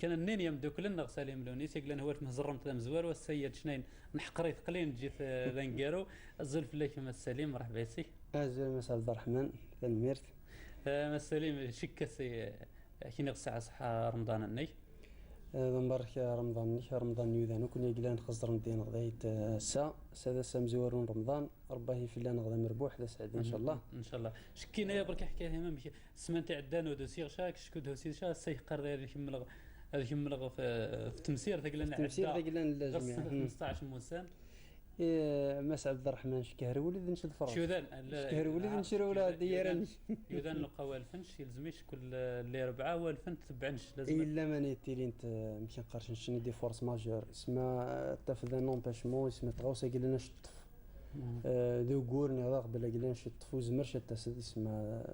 كان النين يمدو كلنا غسالين لوني سيقلن هو مهزرم تلام زوار والسيد شنين نحقري ثقلين جيت ذنقارو الزلف لك السليم مرحبا يسي أهلا مساء عبد الرحمن تنميرت. السليم شكسي كي نغسع صحة رمضان الني نبارك رمضان يوذان وكون يقلان خزر ندين غدايت سادا سمزورون رمضان رباه في الله نغدا مربوح لا سعيد ان شاء الله. ان شاء الله شكينا يا برك حكايه ما سمنت عدان ودوسيغ شاك شكود هوسي شا سي قرر يكمل هذا يكمل في تمسير ثقلنا تمسير ثقلنا الجميع 15 موسم مس عبد الرحمن شكهر ولد نشد فرص شو ذن شكهر ولد نشر ولا ديارني يذن لقوا الفنش يلزميش كل اللي ربعه والفن تبعنش لازم الا ما نيتيلي انت يمكن قرش نشني دي فورس ماجور اسمها تفذا نومباشمون اسمها تغوص قلنا شطف دو غورني غاق بلا قلنا شطف وزمرش تاسد اسمها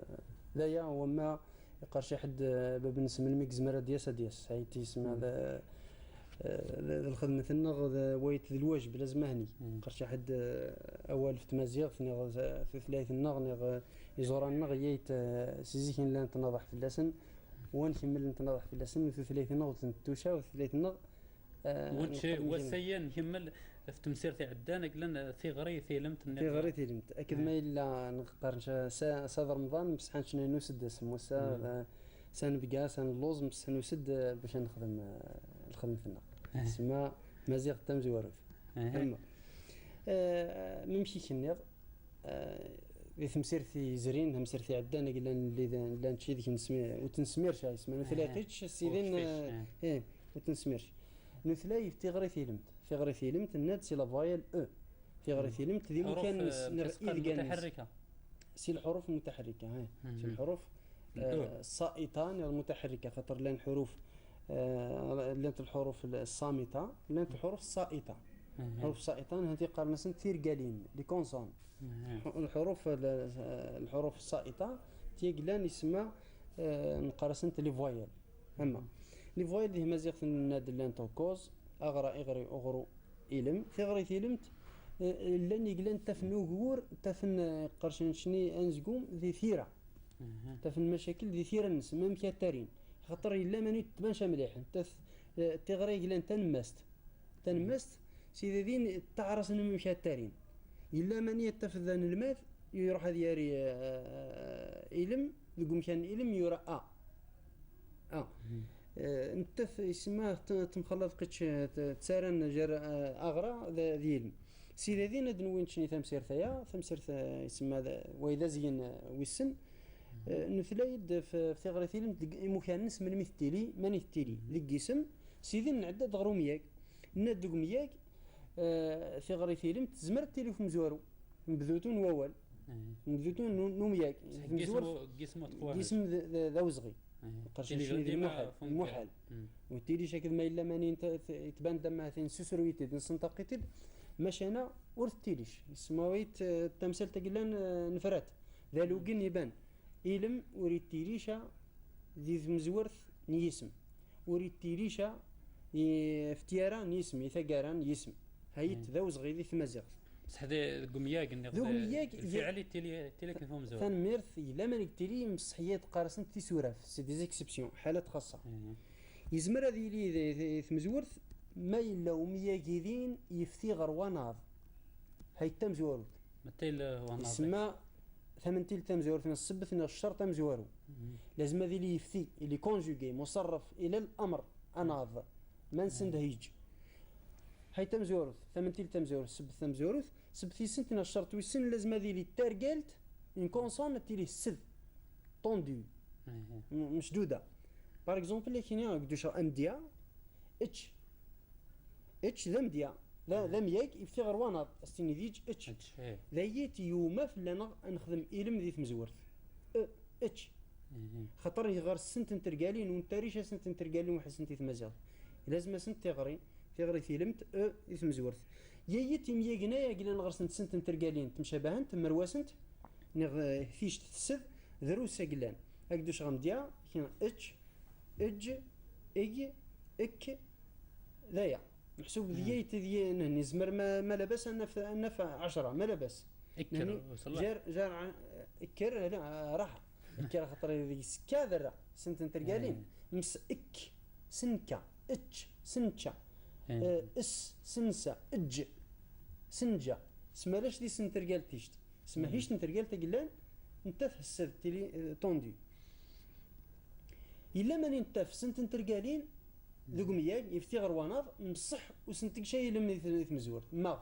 ذايا وما يقرش حد باب نسم الميكز مرا دياس هايتي اسمها ذا الخدمة النغ ويت الواجب لازم هني قرش حد اول في تمازيغ في ثلاث النغ يزور النغ ييت سيزيكين لان تنضح في اللسن ونكمل نتنضح في اللسن في ثلاث نغ تنتوشا وفي ثلاث نغ وسيان يكمل في تمسير تاع عدان قلنا ثغري ثيلمت ثغري ثيلمت اكيد ما الا نقارنش صدر رمضان مسحان شنو نوسد اسم وسا سنبقى سنلوز مسحن نوسد باش نخدم الخدمة النغ اسمها مزيغ التمزي ورث اما ممشي كنيغ ثمسيرتي زرين ثمسيرتي عدان قلنا اللي لا نشي ديك نسمي وتنسمير شاي اسمها ثلاثيتش سيدين ايه وتنسميرش نثلاي في غريثي لمت في غريثي لمت الناد سي لافايل او في غريثي لمت ذي ممكن متحركه سي الحروف المتحركه هاي سي الحروف الصائتان المتحركه خاطر لان حروف لانت الحروف الصامته لانت الحروف الصائته الحروف الصائتان هذه قال مثلا تيرقالين لي كونسون الحروف الصائته تيقلان يسمى نقرسنت لي فويل اما لي فويل اللي مازيغ الناد لانتو كوز اغرى اغرو إلم ثغري ثيلمت لان يقلان تفنو غور تفن قرشن شني انزقوم ذي ثيره تفن مشاكل ذي ثيره الناس ما مكاترين خاطر الا ماني تبانش مليح انت تغري قلان تنمست سيدي دين تعرس انهم مكاترين الا ماني يتفذن الماء يروح هذا ياري إلم يقوم كان إلم يرى انت اسمه تمخلط قتش تسارن جر اغرى ذي علم سيدي ذي ندنوين شني ثمسير ثيا ثمسير اسمه واذا زين ويسن نثلايد في ثغرة علم مكانس من مثتيلي من مثتيلي ذي اسم سيدي نعدد غرومياك ندق مياك ثغرة علم تزمر التليفون مزورو مبذوتون وول مبذوتون نومياك جسم ذا وزغي قرش شنو محل وتيلي شكل ما الا ماني يتبان دما ثين سوسرويتي نسنطقيتي ماشي انا ورثتيليش سماويت التمثال تقلان نفرات ذا لوكين يبان إلم وريتيليشا ذي مزورث نيسم وريتيليشا افتيارا نيسم يثقاران يسم هايت ذا وزغي ذي ثمازيغ بصح هذا قمياق قمياق الفعلي تيلي كنفهم زوج ثان ميرثي لا مانك تيلي مصحيات قارسن في سوراف سي دي زيكسيبسيون حالات خاصه يزمر هذه لي ثمزورث ما الا ومياقيدين يفتي غرواناض هاي تمزورث متيل وناض اسمع ثمنتيل تمزورث الصبث الشرط تمزورو لازم هذه اللي يفتي اللي كونجوغي مصرف الى الامر اناض ما نسندهيج هاي تمزورث ثمنتيل تمزورث سبث تمزورث سبثي سنتنا الشرط والسن لازم هذه اللي تارجلت ان كونسون تيلي سد طوندو مشدوده بار اكزومبل اللي كاين قدوش امديا اتش ذمديا لا ذم ياك يفتي غروانات استني ديج اتش ذيت يوما فلنا نخدم علم ذي تمزورث اتش خاطر غير السنت نترقالين ونتاريش سنت نترقالين وحسنتي ثمازال لازم سنت تغري ثيلمت اسم زورث ييت يميقنايا قلنا نغرسنت سنت نترقالين تمشابهنت مرواسنت نغ فيش تسد ذروس قلان اكدوش غمديا كاين اتش اج اي اك ذايا محسوب ذيت ذي نزمر ما لبس نفع 10 ما لبس اكر جار اكر راح اكر خاطر ذي كذا سنت نترقالين مس اك سنكا اتش سنشا إيه. اس سنسا اج سنجا سمالاش دي سنترقال تيشت سماهيش نترقال تقلان انت تحسب تيلي طوندي الا ماني انت في سنت نترقالين ذوك ميال يفتي غير وناض مصح وسنتك شي لم مزور ما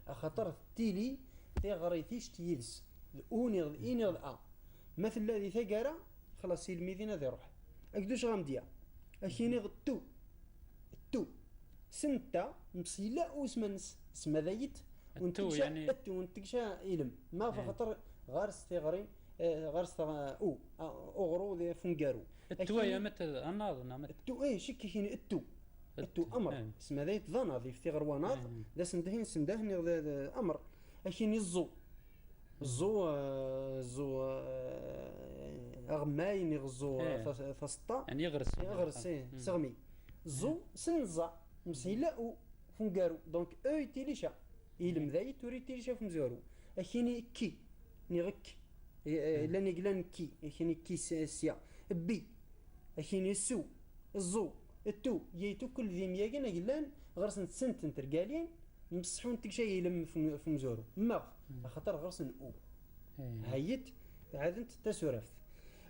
خاطر تيلي تيغريتيش تيلس اوني اني ا مثل الذي ثقرا خلاص الميدين هذا يروح اكدوش غامديا اشيني غتو التو سنتا مصيلا وسمنس اسم ذايت التو يعني التو ونتكشا علم ما فخاطر غارس تيغري غارس او اغرو ذي فنقارو التوايا متى الناظ نعم التو اي شكي كاين التو امر اسم ذايت ظنا ذي في غروانات ذا سندهين سندهني امر اشيني الزو اغماين يغزو فسطا يعني يغرس سغمي زو سنزا مسيلا فنقارو دونك او يتيليشا يلم ذاي توري تيليشا فمزارو اكيني كي نيغك لاني قلان كي اكيني كي سيا بي اكيني سو الزو التو ييتو كل ذي مياقنا قلان غرسن سنت نترقالين مسحون تكشا يلم فمزارو ما خاطر غرسن او هايت عاد انت تسورفت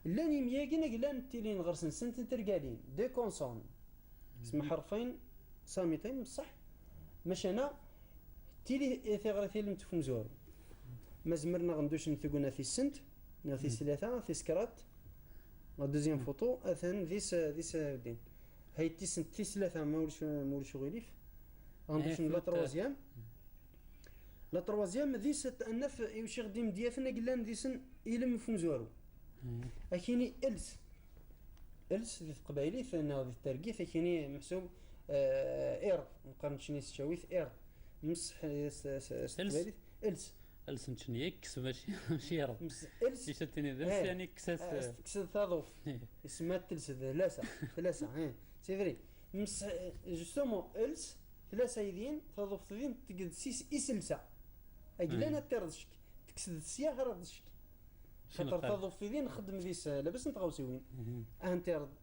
لاني مياقنا قلان تيلين غرسن سنت نترقالين دي كونسون اسم حرفين صامتين بصح مش انا تيلي ثغرة ثيلم تفمزور ما زمرنا غندوش نثقونا في السنت في ثلاثة في سكرات دوزيام فوتو اثن ذيس دين هاي تيسنت في ثلاثة مولش غيليف غندوش لا تروازيام لا تروازيام ذيس تأنف يوشي غديم دياثنا قلان ذيسن يلم فمزورو اكيني الس ذي قبايلي ثنا ذي الترقيث اكيني محسوب اير نقارن شني سشاويث اير مسح قبايلي الس نشني يكس ماشي يرض الس يشتني ذلس يعني كساس ثاضوف اسمها تلس ثلاثة سيدري مسح جوستومون الس ثلاثة يدين ثاضوف ذين تقد سيس اسلسا اجلانا تردشك تكسد السياغ ردشك خاطر ثاضوف في ذين نخدم ذيس لاباس نتغاوسيوين انت رد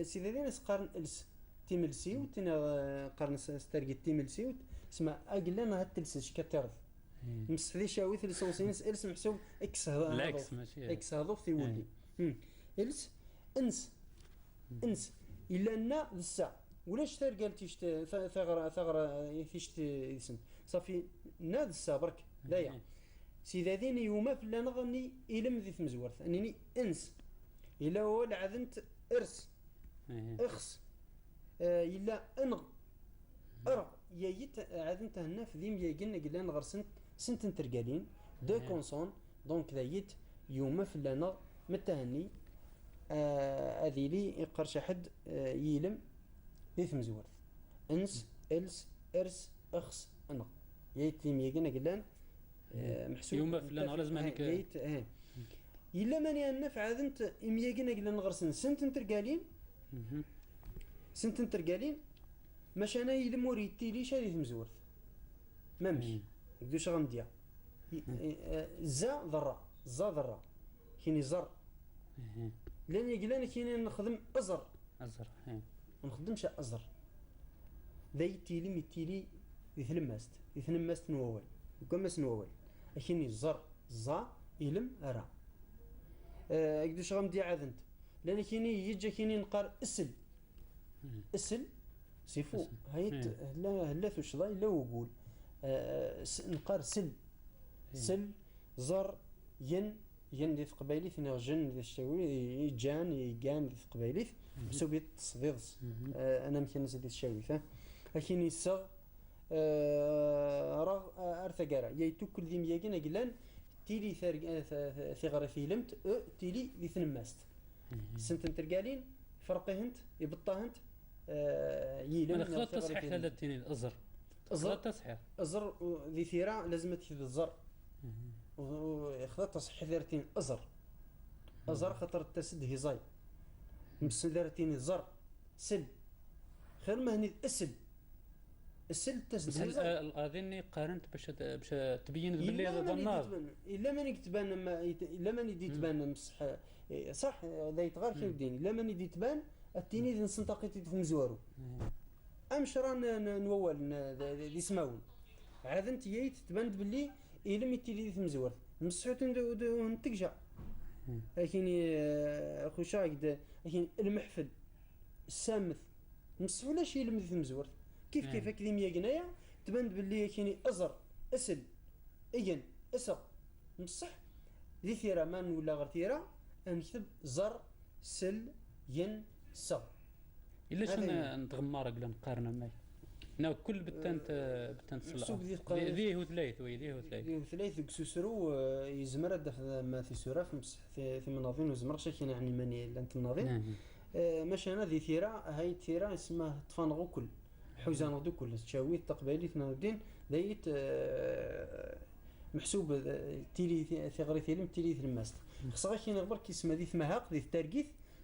سيدي ذين قارن الس تيملسيو تينا قارن سترقي تيملسيو اسمع اجلانا هتلسش كترد مسح ذي شاوي ثلث الس محسوب اكس هذا لاكس ماشي اكس هذا في ولدي الس انس الا ان الساعه ولاش ترقال تيشت ثغره تيشت اسم صافي ناد الساعه برك دايا سيدي ذين يوما فلا نغني الم ذي ثمزورث انني انس الا هو العذنت ارس اخس الا انغ ارغ يايت عذنت هنا في ذيم ياقلنا قلنا نغر سنت نترقالين دو كونسون دونك ذايت يوما فلا نغ متهني اذيلي يقرش حد يلم ذي ثمزورث انس الس ارس اخس انغ يايت ذيم ياقلنا قلنا محسوب يوم فلان لازم هنيك ييت الا ماني النفع عادنت يمياقنا قلنا نغرسن سنت نترقالين سنت نترقالين ماش انا يلم وريتي ليش هذه مزورث مامشي يقدوش غنديا زا ذره كاين زر لان يقلان كاين نخدم ازر ما نخدمش ازر ذا يتيلي ميتيلي يثلماست نوول كماس نوول اكيني زر زا يلم را يقدوش غنديا عادنت لان كايني يجا كايني نقار اسل سيفو هايت هلا ثوش ضاي لا وقول نقار سل زر ين دي قبايلي ثنا جن دي الشاوي جان يجان دي قبايلي سوبيت تصديض انا مكنس دي الشاوي اكيني الصغ راه ارثقارا يايتو كل ذي مياقنا قلان تيلي ثغرة فيلمت تيلي ذي ثنماست سنت نترقالين فرقهنت يبطهنت يلم انا خلطت تصحيح ثلاثين ازر تصحيح ازر ذي ثيرا لازم تفيد الزر خلطت تصحيح ثلاثين ازر خطر تسد هزاي مس ثلاثين زر سل خير ما هني السل تسد هزاي الاذني قارنت باش تبين باللي هذا النار الا ماني تبان الا ماني دي تبان مسح صح لا يتغير كي الدين الا ماني دي تبان التيني ذي نسنتقيتي في مزوارو امش راه نوول ذي سماون عاد انت يايت تبان باللي إلم يتيلي في مزور مسحوت نتقجع لكن خوشا هكذا لكن المحفل السامث مسحو لا شي يلم في مزور كيف هكذا ميا قنايا تبان باللي كاين ازر اسل اين اسق مصح ذي ثيرا مان ولا غير ثيرا نكتب زر سل ين ص الا شنو نتغمر قبل نقارن معك ناو كل بتان صلا ذي هو ثلاث كسوسرو يزمر ما في سوراف في مناظين وزمر شكينا يعني ماني لانت الناظين ماشي انا ذي ثيرا هاي ثيرا اسمها طفانغو كل حوزان غدو كل تشاوي تقبالي ثناودين دايت محسوب تيلي ثغري ثيلم تيلي ثلماست خصها كاين غبر كيسمى ذي ثمهاق ذي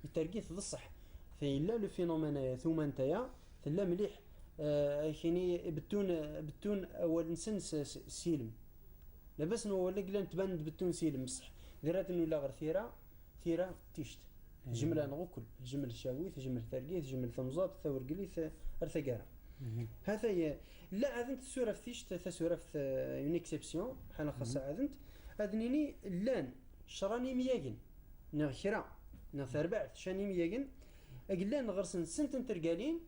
الترقيث بصح في لا لو فينومين ثم نتايا لا مليح كايني بتون اول نسن سيلم لاباس ولا قلنا تبان بتون سيلم بصح درات ولا غير ثيرا تيشت جمله نغوكل جمل شاويث جمل ثرقيث جمل ثمزات ثور قليث ارثقاره هذا هي لا عاد السوره في تيشت السوره في اون اكسبسيون بحال خاصه عاد اذنيني لان شراني مياقن نغشرا نثربع شاني مياقن اقلان غرسن سنت ترقالين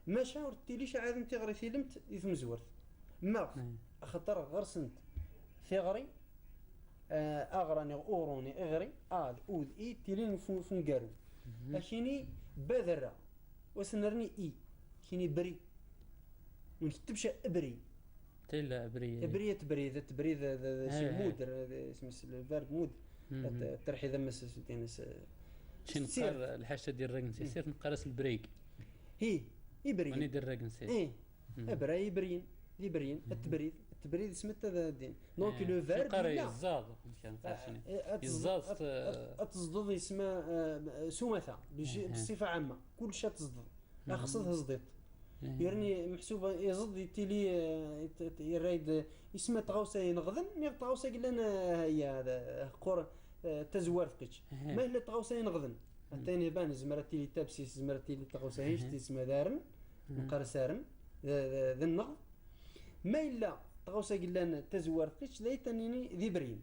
ما شاور تيليش عاد انت غري فيلمت يثم زورت ما خطر غرسنت ثغري اغراني اوروني اغري اود اي تيلين فنقارو اشيني بذره وسنرني اي كيني بري ما نكتبش ابري تيلا ابري تبري ذا شي مود اسم الفيرب مود الترحي ذا مسدين شي نقار الحاجه ديال الرقنسي سير نقارس البريك هي يبرين ماني دير الرقنسي ابرا يبرين التبريد سمت هذا الدين دونك لو فيرب لا الزاد الزاد تصدد اسمه سمثه بصفه عامه كل شيء تصدد خاصه تصديد يعني محسوبه يزد تيلي يريد اسمه تغوسه ينغذن مي تغوسه قلنا هي هذا قر تزوار فقيتش ما هي تغوسه ينغذن الثاني بان زمرتي لي تابسي زمرتي لي تغوسه هيش تسمى دارن مقرسارن ذا النغ ما الا تغوسه قلنا تزوار فقيتش ليتني ذي برين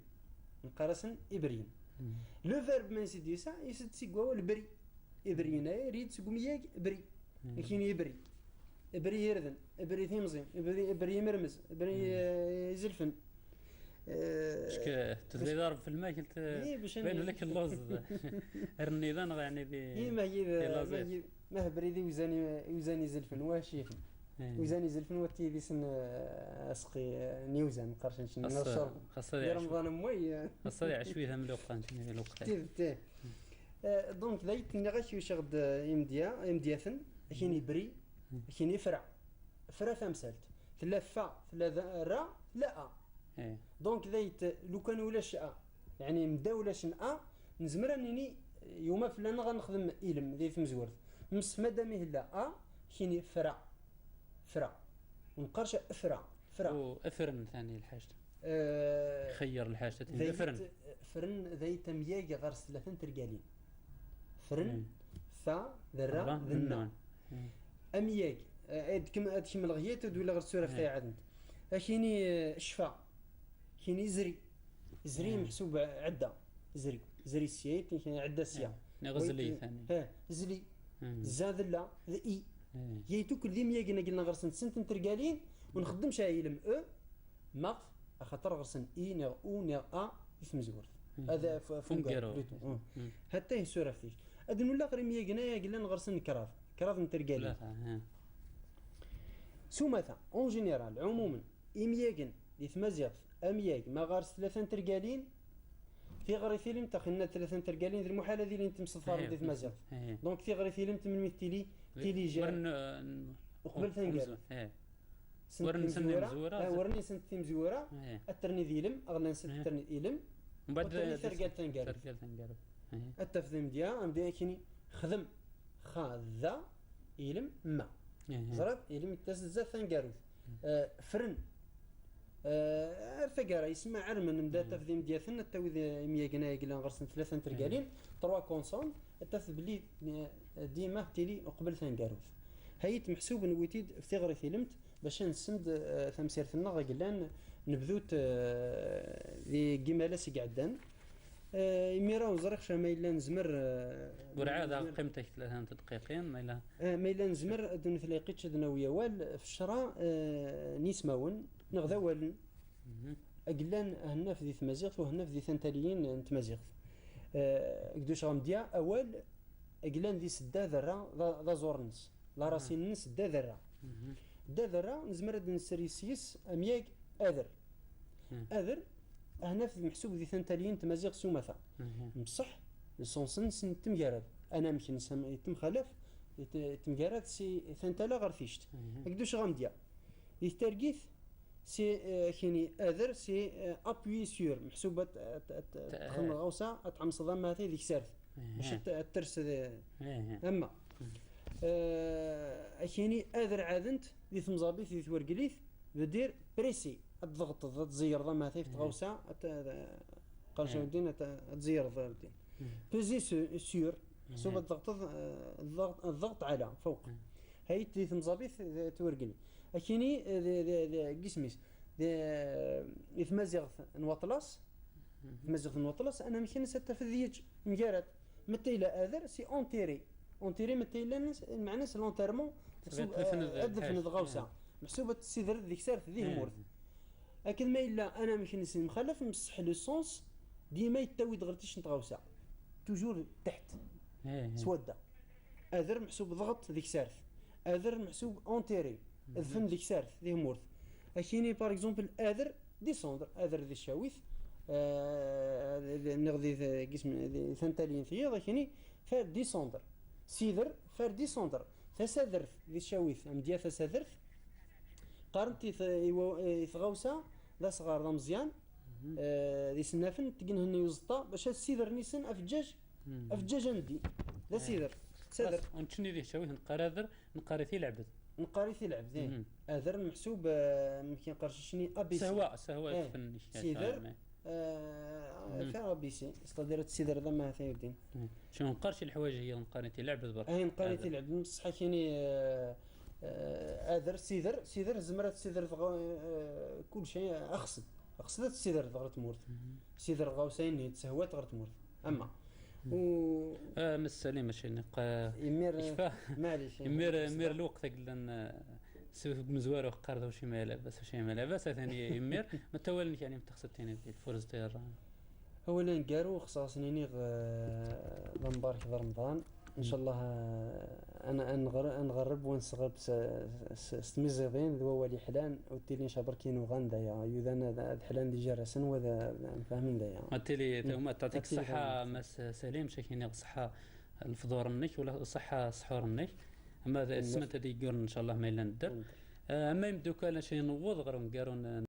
مقرسن ابرين لو فيرب من سيديسا يسد سيغوا البري ابرينا يريد سقومياك بري لكن يبري ابري يردن ابري ثيمزين ابري مرمز ابري زلفن شك تدري ضارب في الماء قلت بين لك اللوز النيدان يعني ذي ما بريدي وزاني زلفن واشيف وزاني زلفن وتي ذي سن اسقي نيوزان قرشن شنو نشرب خاصه رمضان موي خاصه عشويها من لوقان شنو لوقان دونك ذاك نغاشي شغد يمدياثن كاين بري كاين يفرع فرع ثمثلت ثلاثة را لا دونك ذايت لو كان ولاش يعني مدا ولاش نزمر انني يوم فلان غنخدم علم ذي في مزورت مس مادام لا كاين فرع ونقرش فرع وافرن ثاني الحاجه خير الحاجه فرن ذايت مياق غرس ثلاثه ترقالين فرن ثا ذرا ذنا امياق كما الغيات ولا غير السوره في عدن كايني الشفاء كايني زري محسوب عده زري السيات كاين عده سيا غزلي ثاني زلي زاد لا اي جيتو كل ذي مياقنا قلنا غرسن سنت ترقالين ونخدم شايلم ماغ خاطر غرسن اي نغ او نغ اسم زور هذا فونغارو حتى هي سوره فيش ادن ولا غير مياقنا قلنا غرسن كراف نترقالين سمثا اون جينيرال عموما امياقن دي ثمازيغ امياق ما غارس ثلاثه ترقالين في غري فيلم تخلنا ثلاثه ترقالين ذي المحاله ذي اللي انت مصفر دي ثمازيغ دونك في غري فيلم من تيلي جا وقبل ثنقال ورن سن مزوره ورني سنت مزوره الترني ذيلم اغلى سنت الترني ذيلم من بعد ثرقال ثنقال التفذيم ديا كيني خدم خاذا يلم ما زرب يلم تزز ثنقال فرن ارثقاره يسمع عرمن مدا تفذيم ديالنا تاوي مياقنا يقلان غرسن ثلاثه ترقالين 3 كونسون تثبلي ديما تيلي قبل ثنقاروث هيت محسوب نويتيد في ثغري ثلمت باش نسمد ثمسيرتنا غيلان نبذوت ذي كيمالاس قعدان يميرا وزرق ما إلا نزمر ورعاده قيمتك 3 دقيقين ما الا ما إلا نزمر دون ثلاقيتش دنا ويا وال في الشراء نيسماون نغدا والن أقلان هنا في ذي ثمازيغ وهنا في ذي ثنتاليين نتمازيغ قدوش غمديا أول أقلان ذي سدا ذرة ذا زورنس لا راسين نس دا ذرة دا ذرة نزمر نسريسيس أمياك أذر أذر هنا في محسوب ذي ثنتاليين تمازيغ سومثا بصح لسونسنس تمجرد أنا مش نسمى تمخالف تمجرد سي ثنتالا غير فيشت قدوش غمديا يترقيث سي كيني أذر سي أبوي سيور محسوبة تخدم غوصة أتعم صدام هذه ذيك سارث باش الترس أما كيني أذر عادنت ذي ثمزابيث ذي ثورقليث بدير بريسي الضغط تزير ضم هذه في غوصة قرشة الدين تزير ضم الدين بزي سيور محسوبة الضغط على فوق هاي ذي ثمزابيث تورقلي أكيني قسميس إثمازيغ نواطلاس إثمازيغ نواطلاس أنا مكين ستفذيج مجرد متى إلى أذر سي أونتيري متى إلى المعنى سلونتيرمون أدفن الغوصة محسوبة سيدر ذيك سارت ذي مورث لكن ما إلا أنا مكين نسي مخلف مسح لو سونس ديما يتاوي دغرتيش نتغوصة توجور تحت سودة أذر محسوب ضغط ذيك سارت أذر محسوب أونتيري الفن ديك سارت ذي مورث أكيني بار إكزومبل أذر ديسوندر أذر ذي الشاويث نغذي قسم ثنتالين ثيض أكيني فار ديسوندر سيذر فار ديسوندر ثساذرث ذي الشاويث أمديا ثساذرث قارنتي ثغوسة ذا صغار ذا مزيان ذي سنافن تقنهن يوزطا باش السيذر نيسن أفجاج عندي ذا سيذر سادر ونتشني ذي الشاويث نقارذر نقارثي لعبد نقاريث يلعب ذي أذر محسوب يمكن قرشني أبي سهوا يفنش سيدر فيها أبي سي استدارت سيدر ذا ما ثيردين شنو نقارش الحوايج هي نقاريتي لعب برك هاي نقاريتي لعب بصح كيني أذر سيدر زمرت سيدر كل شيء أقصدت سيدر غرت مورث سيدر غوسين يتسهوات غرت مورث أما مسالي ماشي يمير معليش يمير الوقت قلنا سوف بمزوار وقارد وشي ما لاباس وشي ما لاباس ثاني يمير ما تولني يعني متخصص ثاني الفرز تاع اولا نقارو خصاصني نبارك رمضان ان شاء الله انا نغرب ونصغب ستميزيدين ذو ولي حلان وتيلي شابركين وغندا يا يذان حلان دي جرسن وذا فاهمين دايا ماتيلي هما تعطيك الصحه مس سليم شكيني الصحه الفطور منك ولا الصحه السحور منك اما السمات هذه يقول ان شاء الله ما الا ندير اما يمدوك انا شي نوض غير نقارون